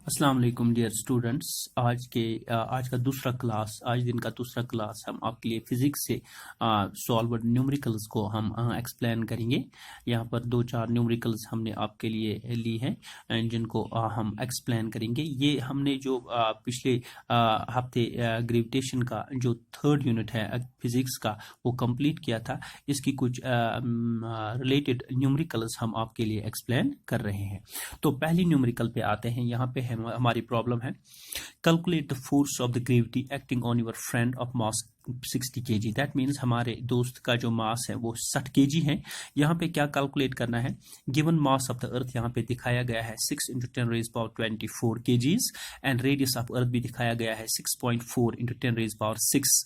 अस्सलाम वालेकुम dear students. आज दिन का दूसरा क्लास हम आपके लिए फिजिक्स से सॉल्व्ड न्यूमेरिकल्स को हम एक्सप्लेन करेंगे। यहाँ पर 2-4 न्यूमेरिकल्स हमने आपके लिए ली हैं जिनको हम एक्सप्लेन करेंगे। ये हमने जो पिछले हफ्ते ग्रेविटेशन का जो थर्ड यूनिट है फिजिक्स का वो कंप्लीट किया था। इसकी कुछ रिलेटेड न्यूमेरिकल्स हम आपके लिए एक्सप्लेन कर रहे हैं। तो पहली न्यूमेरिकल पे आते हैं। यहाँ पे हमारी प्रॉब्लम है calculate the force of the gravity acting on your friend of mass 60 kg। That means हमारे दोस्त का जो मास है वो 60 kg है। यहाँ पे क्या कैलकुलेट करना है? Given mass of the earth यहाँ पे दिखाया गया है 6 × 10⁻24 kgs and radius of earth भी दिखाया गया है 6.4 × 10⁻6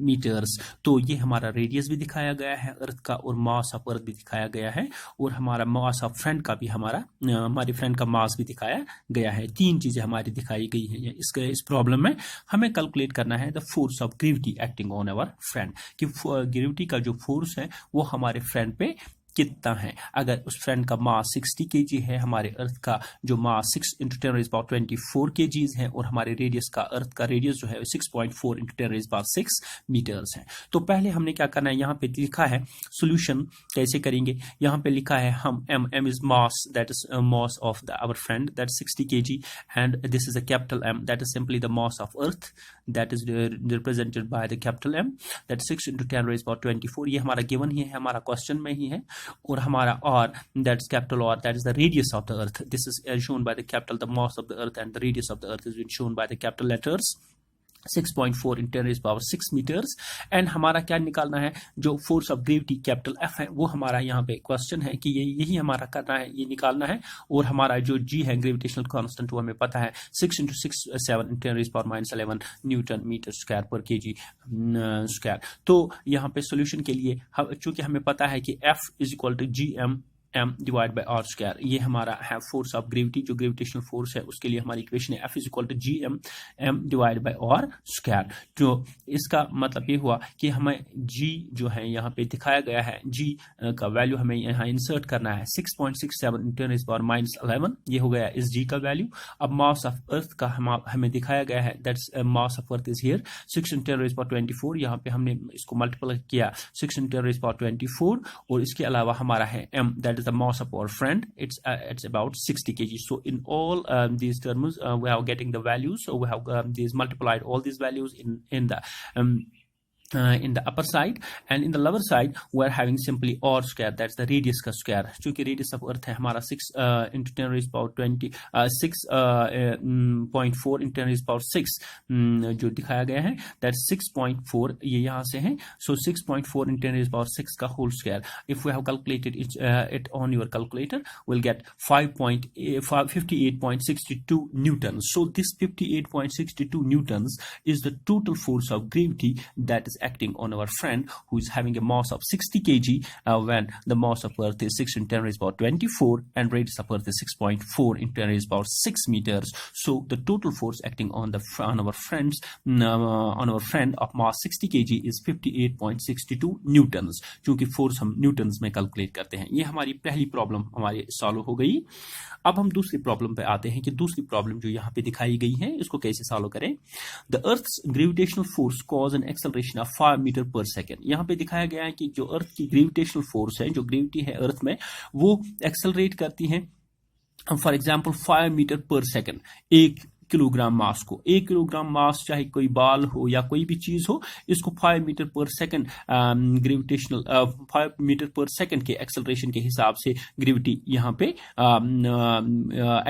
मीटर्स। तो ये हमारा रेडियस भी दिखाया गया है अर्थ का और मास ऑफ अर्थ भी दिखाया गया है और हमारा मास ऑफ फ्रेंड का भी हमारे फ्रेंड का मास भी दिखाया गया है। तीन चीजें हमारी दिखाई गई हैं। इस प्रॉब्लम में हमें कैलकुलेट करना है the force of gravity acting on our friend, कि ग्रेविटी का जो फोर्स है वो हमारे फ्रेंड पे कितना है। अगर उस फ्रेंड का मास 60 kg है, हमारे अर्थ का जो मास 6 × 10⁻24 kgs है और हमारे रेडियस का अर्थ का रेडियस जो है 6.4 × 10⁻6 मीटर्स है। तो पहले हमने क्या करना है, यहाँ पे लिखा है सोल्यूशन कैसे करेंगे। यहाँ पे लिखा है हम m is mass, that is mass of our friend that 60 kg and this is a capital M, that is simply the mass of earth that is represented by the capital M, that 6 × 10⁻24। ये हमारा given ही है, हमारा question में ही है। और हमारा R, that is capital R, that is the radius of the earth. This is shown by the capital, the mass of the earth, and the radius of the earth is been shown by the capital letters 6.4 × 10⁻6 metres. And हमारा क्या निकालना है, जो force of gravity capital F है वो हमारा यहाँ पे क्वेश्चन है कि यही हमारा करना है, ये निकालना है। और हमारा जो G है ग्रेविटेशनल कांस्टेंट वो हमें पता है 6 × 6 7 × 10⁻11 न्यूटन मीटर स्क्वायर पर kg स्क्वायर। तो यहाँ पे सोल्यूशन के लिए चूंकि हमें पता है कि F is equal to GM m divide by r square, ये हमारा है फोर्स ऑफ ग्रेविटी, जो ग्रेविटेशनल फोर्स है उसके लिए हमारी इक्वेशन है F is equal to GM m divide by r square. जो इसका मतलब ये हुआ कि हमें G जो है यहाँ पे दिखाया गया है, G का वैल्यू हमें यहाँ इंसर्ट करना है 6.67 × 10⁻11, ये हो गया इस G का वैल्यू। अब मास ऑफ अर्थ का हमें दिखाया गया है, that's mass of earth is here 6 × 10⁻24। यहाँ पे हमने इसको मल्टीप्लाई किया 6 × 10⁻24 और इसके अलावा हमारा है m, that is the mass of our friend. It's about 60 kg. So in all these terms, we are getting the values. So we have these multiplied all these values in the upper side, and in the lower side we are having simply r square, that's the radius का square। चूंकि radius of earth है हमारा 6 × 10⁻20 6.4 × 10⁻6 जो दिखाया गया है, that's 6.4, ये यहाँ से है। So 6.4 × 10⁻6 का whole square, if we have calculated it on your calculator, we'll get 58.62 newtons। So this 58.62 newtons is the total force of gravity that is acting on our friend who is having a mass of 60 kg when the mass of earth is 6 × 10⁻24 and radius of earth is 6.4 × 10⁻6 meters। So the total force acting on our friend of mass 60 kg is 58.62 newtons। क्योंकि force हम Newton's में calculate करते हैं। ये हमारी पहली problem हमारी solve हो गई। अब हम दूसरी प्रॉब्लम पे आते हैं कि दूसरी प्रॉब्लम जो यहाँ पे दिखाई गई है इसको कैसे सॉल्व करें। The earth's gravitational force cause an acceleration of 5 metre per second. यहाँ पे दिखाया गया है कि जो अर्थ की ग्रेविटेशनल फोर्स है, जो ग्रेविटी है अर्थ में, वो एक्सेलरेट करती है for example 5 metre per second. 1 kilogram mass को, 1 किलोग्राम मास चाहे कोई बाल हो या कोई भी चीज हो, इसको 5 metre per second gravitational 5 metre per second के एक्सेलरेशन के हिसाब से ग्रेविटी यहाँ पे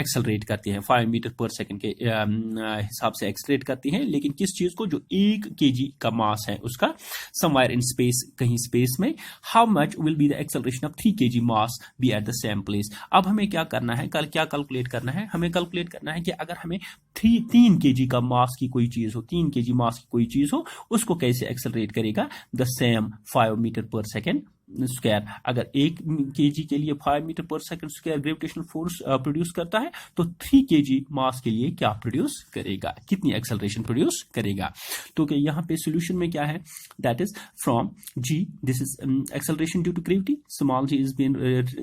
एक्सेलरेट करती है, 5 मीटर पर सेकंड के हिसाब से एक्सेलरेट करती है। लेकिन किस चीज को, जो 1 kg का मास है उसका, समवेयर इन स्पेस, कहीं स्पेस में, how much will be the acceleration of 3 kg mass be at the same place. अब हमें क्या करना है, क्या कैलकुलेट करना है, हमें कैलकुलेट करना है कि अगर हमें 3 kg का मास की कोई चीज हो, 3 kg मास की कोई चीज हो, उसको कैसे एक्सेलरेट करेगा, the same 5 metre per second square. अगर 1 kg के लिए 5 metre per second square gravitational force produce करता है, तो 3 kg मास के लिए क्या प्रोड्यूस करेगा, कितनी एक्सेलरेशन प्रोड्यूस करेगा। तो कि यहाँ पे सोल्यूशन में क्या है, that is from G, this is acceleration due to gravity, small g is been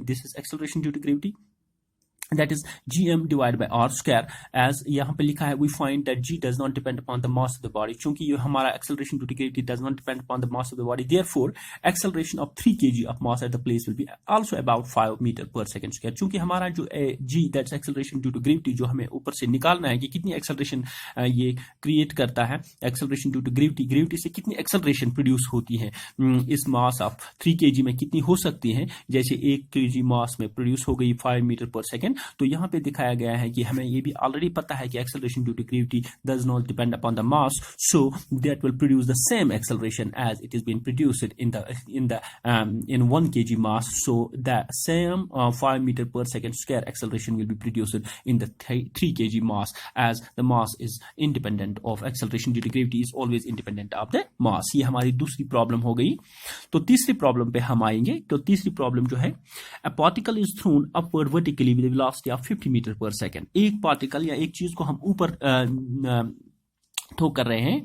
this is acceleration due to gravity, that is gm divided by r square. as यहाँ पे लिखा है we find that g does not depend upon the mass of the body. चूंकि ये हमारा acceleration due to gravity does not depend upon the mass of the body, therefore acceleration of 3 kg of mass at the place will be also about 5 meter per second square. चूंकि हमारा जो g that's acceleration due to gravity जो हमें ऊपर से निकालना है कि कितनी acceleration ये create करता है, acceleration due to gravity से कितनी acceleration produce होती है इस mass of 3 kg में कितनी हो सकती है. जैसे 1 kg mass में produce हो गई 5 meter per second. तो यहाँ पे दिखाया गया है कि हमें ये भी ऑलरेडी पता है कि acceleration due to gravity does not depend upon the mass, so that will produce the same acceleration as it is being produced in 1 kg mass. So the same 5 meter per second square acceleration will be produced in the 3 kg mass, as the mass is independent of acceleration due to gravity is always independent of the mass. ये हमारी दूसरी problem हो गई. तो तीसरी problem पे हम आएंगे. तो तीसरी प्रॉब्लम जो है, a particle is thrown upward vertically with a velocity of 50 metre per second. एक पार्टिकल या एक चीज को हम ऊपर थ्रो कर रहे हैं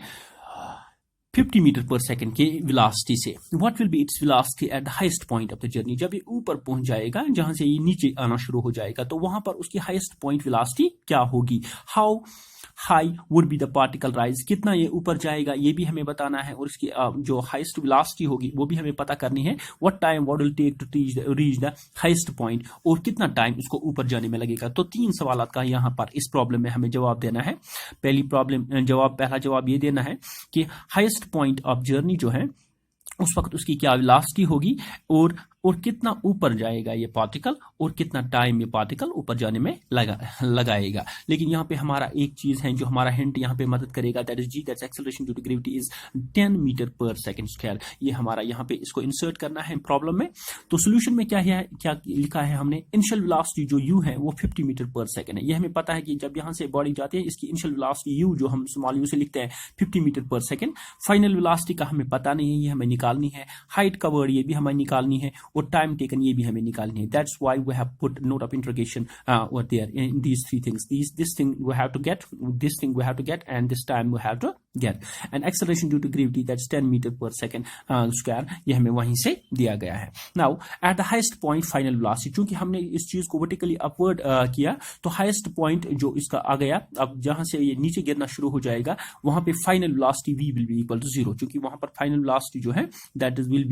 50 मीटर पर सेकेंड के वेलोसिटी से. What will be its velocity at the highest point of the journey. जब ये ऊपर पहुंच जाएगा, जहां से ये नीचे आना शुरू हो जाएगा, तो वहां पर उसकी हाईएस्ट पॉइंट वेलोसिटी क्या होगी. How high would be the particle rise. कितना ये ऊपर जाएगा ये भी हमें बताना है, और इसकी जो हाईएस्ट वेलोसिटी होगी वो भी हमें पता करनी है. What time what will take to reach the highest point, और कितना टाइम इसको ऊपर जाने में लगेगा. तो 3 सवाल का यहाँ पर इस प्रॉब्लम में हमें जवाब देना है. पहला जवाब ये देना है कि हाईएस्ट पॉइंट ऑफ जर्नी जो है उस वक्त उसकी क्या वेलोसिटी होगी, और कितना ऊपर जाएगा ये पार्टिकल, और कितना टाइम ये पार्टिकल ऊपर जाने में लगाएगा. लेकिन यहाँ पे हमारा एक चीज है जो हमारा हिंट यहाँ पे मदद करेगा, that is g, that's acceleration due to gravity is 10 metre per second square. ये हमारा यहाँ पे इसको इंसर्ट करना है प्रॉब्लम में. तो सोल्यूशन में क्या लिखा है हमने, इनिशियल वेलोसिटी जो u है वो 50 मीटर पर सेकंड है. ये हमें पता है कि जब यहाँ से बॉडी जाती है इसकी इनिशियल वेलोसिटी u जो हम स्मॉल u से लिखते हैं 50 metre per second. Final velocity का हमें पता नहीं है, ये हमें निकालनी है. हाइट का वर्ड ये भी हमें निकालनी है, और टाइम टेकन ये भी हमें निकालनी है. That's why we have put note of interrogation over there in these 3 things. This thing we have to get, this thing we have to get, and this time we have to get. And acceleration due to gravity, that's 10 meter per second square. ये हमें वहीं से दिया गया है. Now at the highest point final velocity, चूंकि हमने इस चीज को vertically upward किया, तो highest point जो इसका आ गया, अब जहां से ये नीचे गिरना शुरू हो जाएगा वहां पे final velocity v will be equal to 0. चूंकि वहां पर final velocity जो है that is v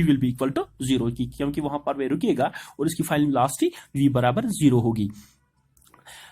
will be equal to 0, क्योंकि वहां पर वे रुकेगा और इसकी फाइनल वेलोसिटी v बराबर 0 होगी.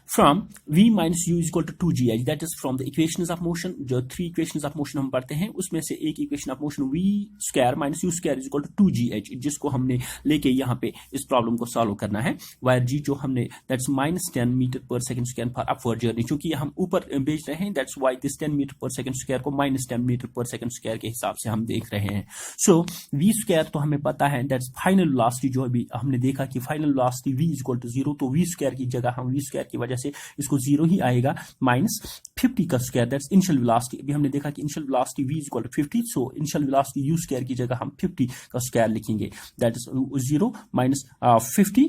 From v minus u is equal to 2gh, that is from the equations of motion. जो 3 equations of motion हम पढ़ते हैं उसमें से एक equation of motion v square minus u square is equal to 2gh, जिसको हमने लेके यहाँ पे इस प्रॉब्लम को सॉल्व करना है. वायर g जो हमने that's minus 10 metre per second square for upward journey. चूंकि हम ऊपर भेज रहे हैं, that's why this 10 metre per second square को minus 10 metre per second square के हिसाब से हम देख रहे हैं. So v square तो हमें पता है, that's फाइनल वेलोसिटी जो अभी हमने देखा कि final velocity v is equal to 0. तो v स्क्वायर की जगह हम v स्क्वायर की वजह से इसको 0 ही आएगा, माइनस 50 का स्क्वायर, दैट्स इनिशियल वेलोसिटी. अभी हमने देखा कि initial velocity v is equal to 50, so initial velocity u square की जगह हम 50 का स्क्वायर लिखेंगे. दैट इज 0 माइनस 50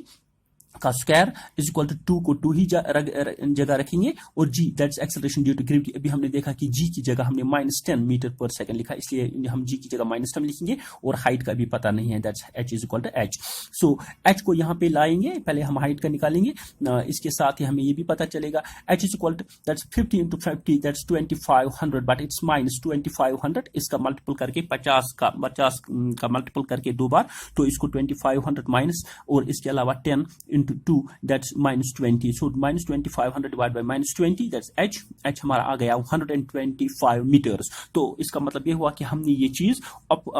का स्क्वायर इज इक्वल टू 2 को 2 ही जगह रखेंगे, और g that's acceleration due to gravity. अभी हमने देखा कि g की जगह हमने माइनस 10 मीटर पर सेकंड लिखा, इसलिए हम g की जगह माइनस 10 लिखेंगे, और हाइट का भी पता नहीं है, that's h is equal to h. So h को यहाँ पे लाएंगे, पहले हम हाइट का निकालेंगे, इसके साथ ही हमें ये भी पता चलेगा h is equal to that's 50 into 50 that's 2500, but it's minus 2500. इसका मल्टीपल करके 50 का मल्टीपल करके 2 बार, तो इसको 2500 माइनस, और इसके अलावा 10 into 2 that's minus 20. So minus 2500 divided by minus 20, that's h हमारा आ गया 125 मीटर्स. तो इसका मतलब ये हुआ कि हमने ये चीज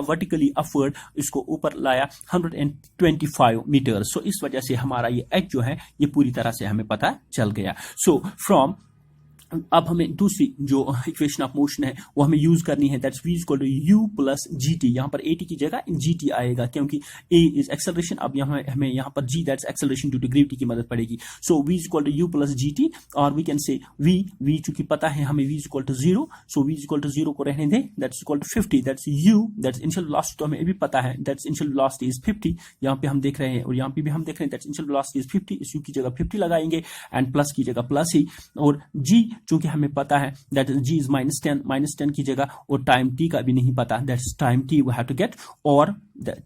वर्टिकली अपवर्ड इसको ऊपर लाया 125 मीटर्स. सो इस वजह से हमारा ये h जो है ये पूरी तरह से हमें पता चल गया. सो फ्रॉम अब हमें दूसरी जो इक्वेशन ऑफ मोशन है वो हमें यूज करनी है, that's v equal to u plus gt. यहाँ पर at की जगह gt आएगा क्योंकि a इज एक्सेलरेशन. अब हमें यहाँ पर g that's acceleration due to gravity की मदद पड़ेगी. So v equal to u plus gt, और वी कैन से v चूंकि पता है हमें v equal to 0, so v equal to 0 को रहने दें, that's equal to 50, that's u that's initial velocity तो हमें भी पता है, दैट्स इनिशियल वेलोसिटी इज 50. यहाँ पे हम देख रहे हैं और यहाँ पे भी हम देख रहे हैं दैट्स इनिशियल वेलोसिटी इज 50. इस u की जगह 50 लगाएंगे एंड प्लस की जगह प्लस ही, और g चूंकि हमें पता है दैट g इज माइनस 10 की जगह, और टाइम t का भी नहीं पता, that's time t we have to get, और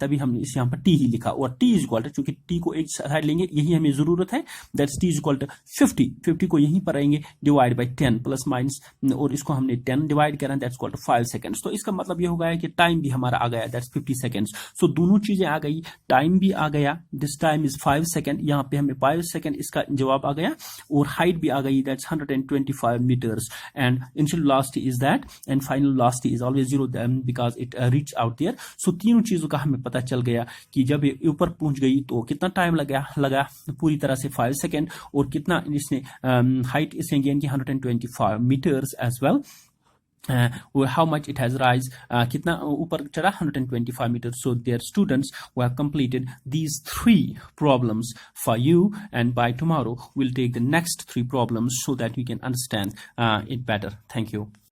तभी हमने इस यहाँ पर टी ही लिखा, और टी इज इक्वल टू, चूंकि टी को एक साइड लेंगे यही हमें जरूरत है, that's T is equal to 50 को यहीं पर आएंगे डिवाइड बाई 10 प्लस माइनस, और इसको हमने 10 डिवाइड करा, दैट्स इक्वल टू 5 सेकंड्स। तो इसका मतलब ये हो गया कि टाइम भी हमारा आ गया, दैट्स 50 सेकंड्स। सो दोनों चीजें आ गई, टाइम भी आ गया, दिस टाइम इज 5 सेकंड, यहाँ पे हमें 5 सेकंड इसका जवाब आ गया, और हाइट भी आ गई, that's 125 metres, and initial velocity is that, and final velocity is always 0 because it reach out there. So तीनों चीजों का हमें पता चल गया कि जब ये ऊपर पहुंच गई तो कितना टाइम लगा पूरी तरह से 5 सेकंड, और कितना इसने हाइट इसने गेन की 125 metres as well, how much it has rise, कितना ऊपर चढ़ा 125 meters. So their students who have completed these 3 problems for you, and by tomorrow we'll take the next 3 problems so that you can understand it better. Thank you.